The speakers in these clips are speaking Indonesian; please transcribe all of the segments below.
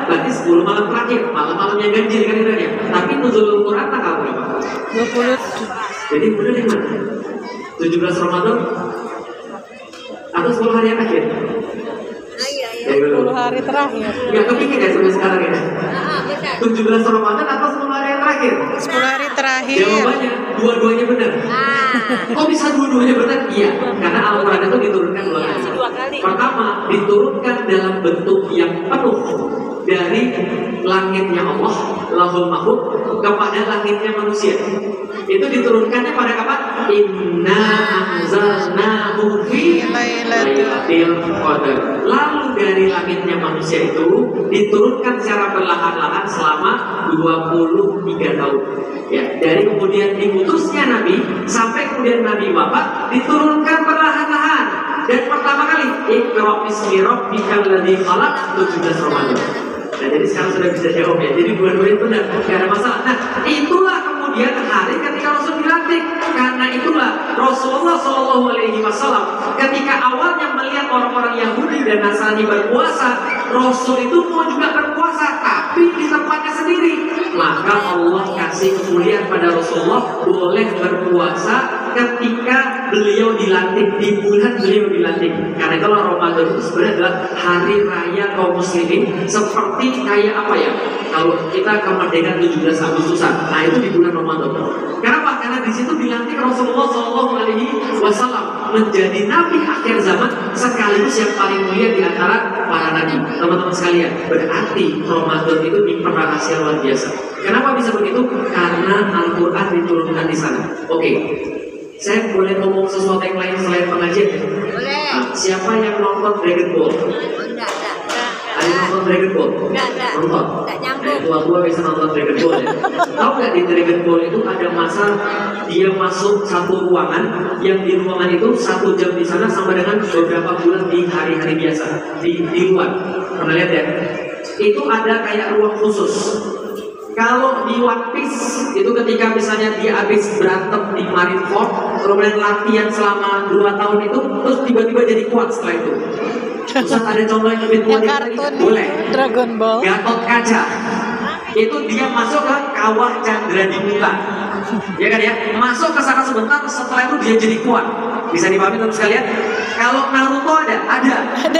berarti 10 malam terakhir, malam-malamnya ganjil kan ya. Tapi nuzulul Quran tanggal berapa? 20. Jadi benar yang mana? 17 Ramadan atau 10 hari yang akhir? 10 hari terakhir. Gak kepikir ya sampai sekarang ya? 17 Ramadan atau 10 hari yang terakhir? 10 hari terakhir. Jawabannya dua-duanya benar. Kok bisa dua-duanya benar? Iya, karena Al-Quran itu diturunkan dua kali. Pertama, diturunkan dalam bentuk yang penuh dari langitnya Allah, Lahul Mahfuz, kepada langitnya manusia. Itu diturunkannya pada kapan? Inna anzalnahu fi lailatul qadar. Lalu dari langitnya manusia itu diturunkan secara perlahan-lahan selama 23 tahun. Ya, dari kemudian diutusnya Nabi sampai kemudian Nabi wafat diturunkan perlahan-lahan. Dan pertama kali Iqra bismi rabbikal ladzi khalaq 17 Ramadan. Nah, jadi sekarang sudah bisa jawab ya. Jadi dua-duanya benar, tidak ada masalah. Nah, itulah kemudian hari ketika Rasul dilantik. Karena itulah Rasulullah SAW ketika awalnya melihat orang-orang Yahudi dan Nasrani berpuasa, Rasul itu mau juga berpuasa, tapi di tempatnya sendiri. Maka Allah kasih kemuliaan pada Rasulullah boleh berpuasa ketika beliau dilantik, di bulan beliau dilantik. Karena itulah Ramadan itu sebenarnya adalah hari raya kaum muslimin, seperti kayak apa ya? Kalau kita kemerdekaan 17 Agustusan, nah itu di bulan Ramadan. Kenapa? Karena di situ dilantik Rasulullah SAW menjadi nabi akhir zaman sekaligus yang paling mulia di antara para nabi. Teman-teman sekalian, berarti Ramadan itu diperrahasia luar biasa. Kenapa bisa begitu? Karena Al-Quran diturunkan di sana. Oke. Saya boleh ngomong sesuatu yang lain selain pengajian ya? Boleh. Nah, siapa yang nonton Dragon Ball? Enggak. Ada yang nonton Dragon Ball? Enggak. Nonton? Enggak nyambung. Nah, tua-tua bisa nonton Dragon Ball ya? Tahu nggak di Dragon Ball itu ada masa dia masuk satu ruangan, yang di ruangan itu 1 jam di sana sama dengan beberapa bulan di hari-hari biasa di luar. Pernah lihat ya? Itu ada kayak ruang khusus. Kalau di One Piece itu ketika misalnya dia habis berantem di Marineford, kemudian latihan selama 2 tahun itu, terus tiba-tiba jadi kuat setelah itu. Ustaz ada contoh yang lebih kuat Yang kartun boleh. Dragon Ball. Gatot Kaca itu dia masuk ke kawah Chandra di Muka, ya kan ya, masuk ke sana sebentar, setelah itu dia jadi kuat. Bisa dipahami teman sekalian? Kalau Naruto ada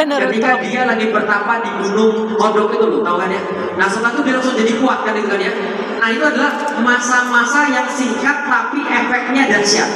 Naruto. ketika dia lagi bertapa di gunung Kodok itu loh, tahu kan ya? Nah setelah itu dia langsung jadi kuat kan itu kan ya? Nah itu adalah masa-masa yang singkat tapi efeknya dahsyat.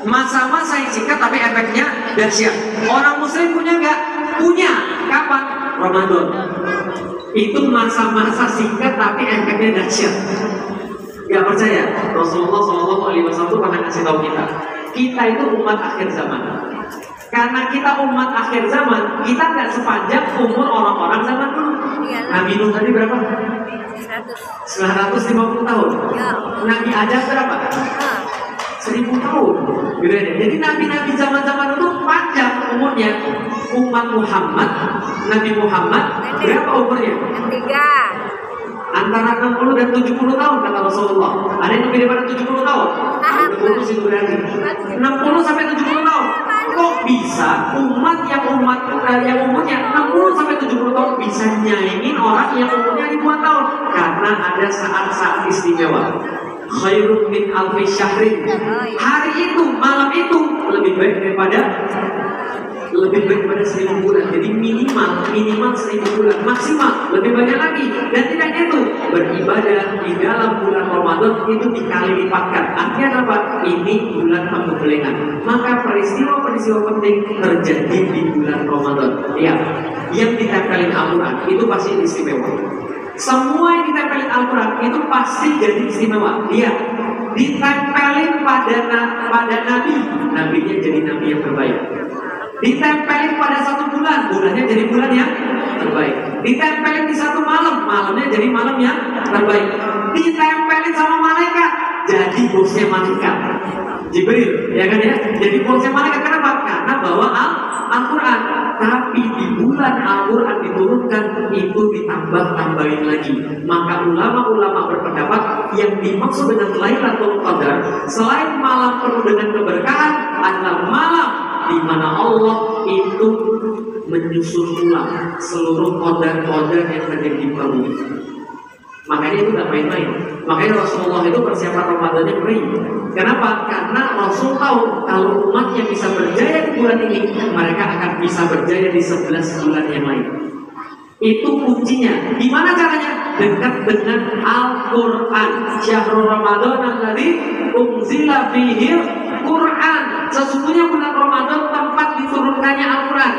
Masa-masa yang singkat tapi efeknya dahsyat. Orang muslim punya nggak? Punya. Kapan? Ramadan. Itu masa-masa singkat tapi efeknya dahsyat. Gak percaya? Rasulullah SAW pernah kasih tahu kita itu umat akhir zaman. Karena kita umat akhir zaman, kita nggak sepanjang umur orang-orang zaman dulu. Nabi Nuh tadi berapa? 950 tahun. Nabi Adam berapa? 1000 tahun. Gitu ya. Jadi nabi-nabi zaman-zaman itu panjang umurnya. Umat Muhammad, Nabi Muhammad berapa umurnya? 3. Antara 60 dan 70 tahun kata Rasulullah. Ada yang lebih daripada 70 tahun? Udah putus itu berarti 60 sampai 70 tahun. Kok bisa umat yang umurnya 60 sampai 70 tahun bisa nyaingin orang yang umurnya ribuan tahun? Karena ada saat-saat istimewa. Khairun min alfi syahrin. Hari itu, malam itu lebih baik daripada 1000 bulan. Jadi minimal 1000 bulan, maksimal lebih banyak lagi. Dan tidak itu, beribadah di dalam bulan Ramadan itu dikali lipatkan. Artinya apa? Ini bulan pembelengan. Maka peristiwa-peristiwa penting terjadi di bulan Ramadan. Ya, yang ditempelin Al-Quran itu pasti istimewa. Semua yang ditempelin Al-Quran itu pasti jadi istimewa. Dia ditempelin pada Nabi, nabinya jadi nabi yang terbaik. Ditempelin pada 1 bulan, bulannya jadi bulan yang terbaik. Ditempelin di 1 malam, malamnya jadi malam yang terbaik. Ditempelin sama malaikat, jadi bosnya malaikat. Jibril, ya kan ya? Jadi bosnya malaikat. Kenapa? Karena bawa Al-Quran. Tapi di bulan Al-Quran diturunkan itu ditambah-tambahin lagi. Maka ulama-ulama berpendapat yang dimaksud dengan Lailatul Qadar selain malam penuh dengan keberkahan adalah malam di mana Allah itu menyusun ulang seluruh organ-organ yang terjadi di perut. Makanya itu gak main-main. Makanya Rasulullah itu persiapan Ramadannya free. Kenapa? Karena Rasul tahu kalau umat yang bisa berjaya di bulan ini, mereka akan bisa berjaya di 11 bulan yang lain. Itu kuncinya. Gimana caranya? Dekat dengan Al-Quran. Syahrul Ramadan alladzi unzila fihi Quran. Sesungguhnya bulan Ramadan tempat diturunkannya Al-Quran.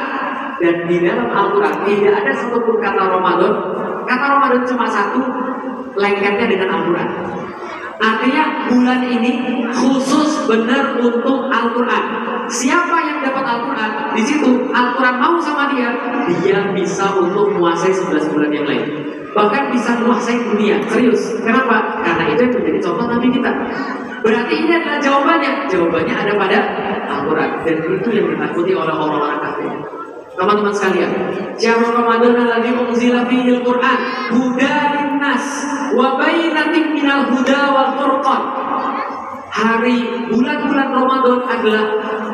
Dan di dalam Al-Quran tidak ada satupun kata Ramadan. Kata Ramadan cuma satu, lengketnya dengan Al-Quran. Artinya bulan ini khusus benar untuk Al-Quran. Siapa yang dapat Al-Quran, di situ Al-Quran mau sama dia bisa untuk menguasai 11 bulan yang lain. Bahkan bisa menguasai dunia. Serius. Kenapa? Karena itu yang menjadi contoh Nabi kita. Berarti ini adalah jawabannya. Jawabannya ada pada Al-Quran. Dan itu yang ditakuti oleh orang-orang kafir. Teman-teman sekalian, syahrul Ramadan alladzi unzila fihi al-Qur'an hudan linnas wa bainatin minal huda wal furqan. Bulan-bulan Ramadan adalah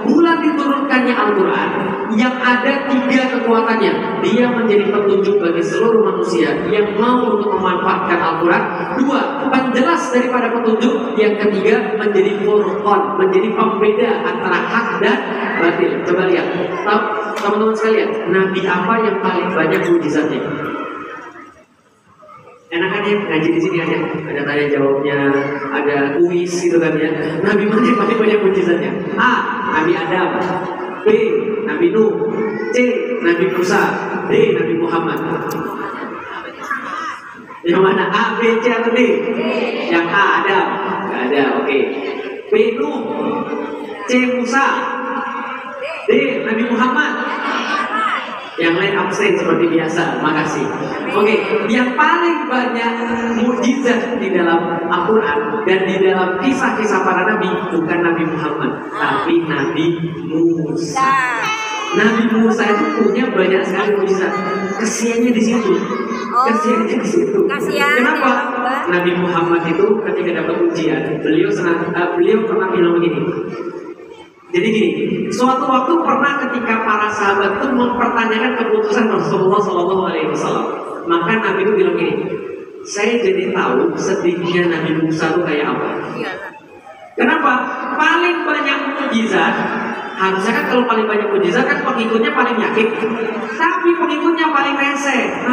bulan diturunkannya Al-Quran yang ada 3 kekuatannya. Dia menjadi petunjuk bagi seluruh manusia yang mau untuk memanfaatkan Al-Quran. 2, penjelas daripada petunjuk. Yang ketiga, menjadi furqan, menjadi pembeda antara hak dan batil. Coba lihat, teman-teman sekalian, Nabi apa yang paling banyak mujizatnya? Enakannya ngaji di sini aja, ada tanya jawabnya, ada kuis gitu kan ya. Nabi mana yang paling banyak mujizatnya? A. Nabi Adam. B. Nabi Nuh. C. Nabi Musa. D. Nabi Muhammad. Yang mana? A, B, C atau D? Yang A Adam. Gak ada, oke. B. Nuh. C. Musa. D. Nabi Muhammad. Yang lain absen seperti biasa, makasih. Oke, yang paling banyak mukjizat di dalam Al-Quran dan di dalam kisah-kisah para nabi bukan Nabi Muhammad, tapi Nabi Musa. Nabi Musa itu punya banyak sekali mukjizat. Kesiannya di situ. Kesiannya di situ. Kenapa? Nabi Muhammad itu ketika dapat ujian, beliau pernah bilang begini. Jadi gini, suatu waktu pernah ketika para sahabat itu mempertanyakan keputusan Rasulullah SAW, maka Nabi itu bilang gini, saya jadi tahu sedihnya Nabi Musa itu kayak apa. Kenapa? Paling banyak mukjizat. Harusnya kan kalau paling banyak mukjizat kan pengikutnya paling yakin, tapi pengikutnya paling rese.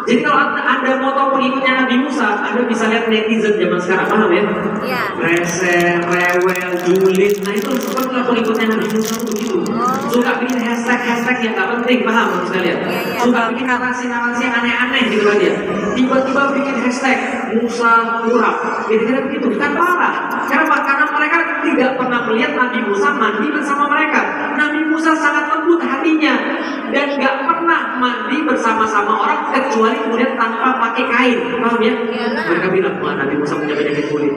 Jadi kalau Anda mau tahu pengikutnya Nabi Musa, Anda bisa lihat netizen zaman sekarang, paham ya? Iya. Rese, rewel, julid, nah itu sepertilah pengikutnya Nabi Musa begitu. Suka bikin hashtag yang gak penting, paham maksud kalian? Suka bikin narasi-narasi yang aneh-aneh gitu kan ya. Tiba-tiba bikin hashtag Musa murah, kira-kira begitu. Kan parah. Kenapa? Karena mereka tidak pernah melihat Nabi Musa mandi bersama mereka. Nabi Musa sangat lembut hatinya dan gak pernah mandi bersama-sama orang kecuali kemudian tanpa pakai kain, paham ya? Mereka bilang, wah Nabi Musa punya penyakit kulit,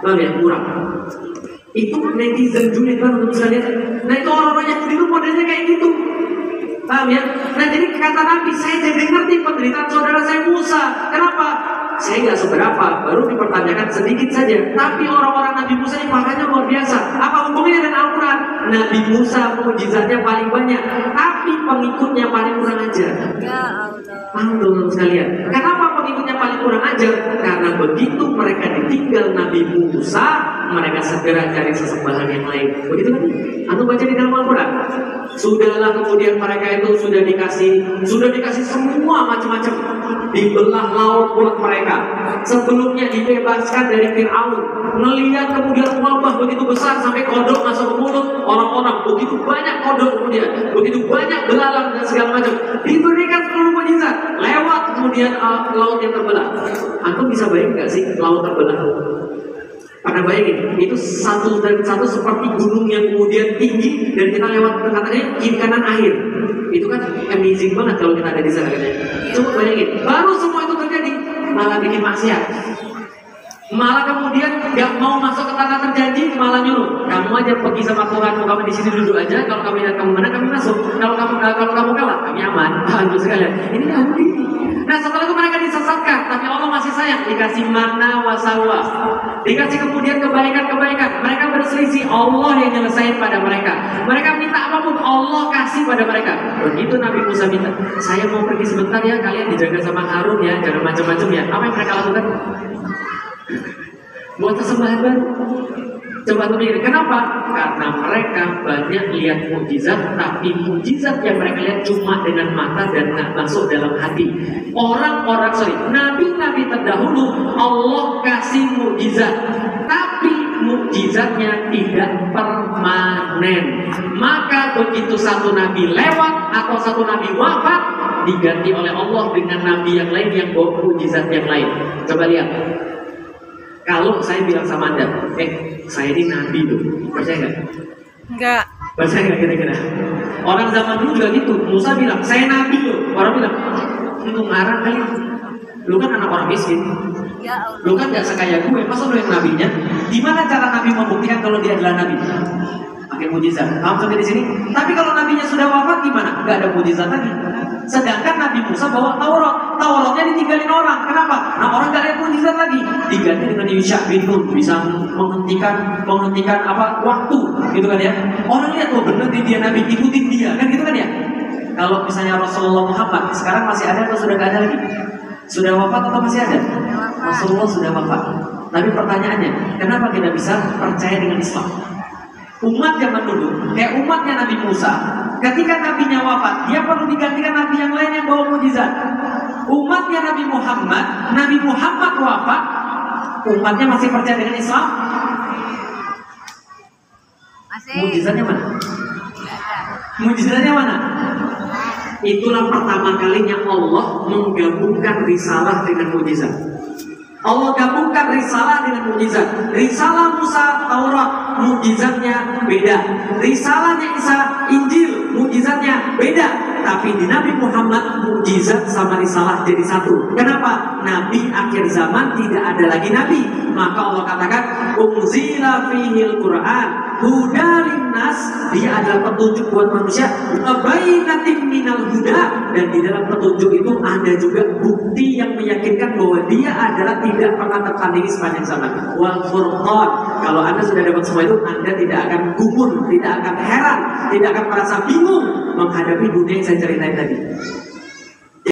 paham ya? Kurang. Itu netizen julid banget untuk lihat. Nah itu orang-orang Yahudi itu modelnya kayak gitu, paham ya? Nah jadi kata Nabi, saya jadi ngerti penderitaan saudara saya Musa. Kenapa? Saya nggak seberapa, baru dipertanyakan sedikit saja. Tapi orang-orang Nabi Musa ini makanya luar biasa. Apa hubungannya dengan Al-Quran? Nabi Musa mukjizatnya paling banyak, tapi pengikutnya paling kurang ajar. Ya Allah. Paham teman-teman sekalian? Kenapa pengikutnya paling kurang ajar? Karena begitu mereka ditinggal Nabi Musa, mereka segera cari sesembahan yang lain. Begitu kan? Anda baca di dalam Al-Quran. Sudahlah kemudian mereka itu sudah dikasih semua macam-macam, dibelah laut buat mereka. Sebelumnya dibebaskan dari Fir'aun, melihat kemudian wabah begitu besar sampai kodok masuk ke mulut orang-orang, begitu banyak kodok kemudian, begitu banyak belalang dan segala macam. Diberikan seluruh mukjizat, lewat kemudian laut yang terbelah. Antum bisa bayangin nggak sih laut terbelah? Karena bayangin, itu satu dan satu seperti gunung yang kemudian tinggi dan kita lewat katanya kiri kanan air. Itu kan amazing banget kalau kita ada di sana katanya. Coba bayangin, baru semua itu terjadi malah bikin maksiat. Malah kemudian nggak mau masuk ke tanah terjanji, malah nyuruh kamu aja pergi sama Tuhanmu, kamu di sini duduk aja. Kalau kamu lihat kamu menang, kami masuk. Kalau kamu kalah, kami aman. Paham sekalian. Ini Yahudi. Nah setelah itu mereka disesatkan, tapi Allah masih sayang. Dikasih mana wasalwa, dikasih kemudian kebaikan. Mereka berselisih, Allah yang nyelesain pada mereka. Mereka minta apapun, Allah kasih pada mereka. Begitu Nabi Musa minta, saya mau pergi sebentar ya, kalian dijaga sama Harun ya, jangan macam-macam ya. Apa yang mereka lakukan? Buat persembahan baru. Coba tuh pikir, kenapa? Karena mereka banyak lihat mukjizat, tapi mukjizat yang mereka lihat cuma dengan mata dan nggak masuk dalam hati. Nabi-nabi terdahulu Allah kasih mukjizat, tapi mukjizatnya tidak permanen. Maka begitu satu nabi lewat atau satu nabi wafat, diganti oleh Allah dengan nabi yang lain yang bawa mukjizat yang lain. Coba lihat. Kalau saya bilang sama Anda, saya ini nabi loh, percaya nggak? Enggak. Percaya nggak kira-kira? Orang zaman dulu juga gitu. Musa bilang, saya nabi loh. Orang bilang, itu ngarang kali. Lu kan anak orang miskin. Ya Allah. Lu kan nggak sekaya gue, masa lu yang nabinya? Gimana cara nabi membuktikan kalau dia adalah nabi? Pakai mujizat. Paham sampai di sini? Tapi kalau nabinya sudah wafat gimana? Nggak ada mujizat lagi. Sedangkan Nabi Musa bawa Tauratnya ditinggalin orang. Kenapa? Nah orang nggak lihat mujizat lagi. Diganti dengan Yusha bin Nun, bisa menghentikan waktu, gitu kan ya? Orang lihat bener dia Nabi, ikutin dia, kan gitu kan ya? Kalau misalnya Rasulullah Muhammad sekarang masih ada atau sudah nggak ada lagi? Sudah wafat atau masih ada? Rasulullah sudah wafat. Tapi pertanyaannya, kenapa kita bisa percaya dengan Islam? Umat zaman dulu, kayak umatnya Nabi Musa, ketika nabinya wafat, dia perlu digantikan nabi yang lain yang bawa mujizat. Umatnya Nabi Muhammad wafat, umatnya masih percaya dengan Islam? Masih. Mujizatnya mana? Mujizatnya mana? Itulah pertama kalinya Allah menggabungkan risalah dengan mujizat. Allah gabungkan risalah dengan mujizat. Risalah Musa Taurat, mujizatnya beda. Risalahnya Isa Injil, mujizatnya beda. Tapi di Nabi Muhammad mujizat sama risalah jadi satu. Kenapa? Nabi akhir zaman tidak ada lagi nabi. Maka Allah katakan unzila fihil Quran hudalin nas, dia adalah petunjuk buat manusia, bainatin minal huda, dan di dalam petunjuk itu ada juga bukti yang meyakinkan bahwa dia adalah tidak pernah tertandingi sepanjang zaman. Wal furqan, kalau Anda sudah dapat semua itu, Anda tidak akan gumun, tidak akan heran, tidak akan merasa bingung menghadapi dunia yang saya ceritain tadi.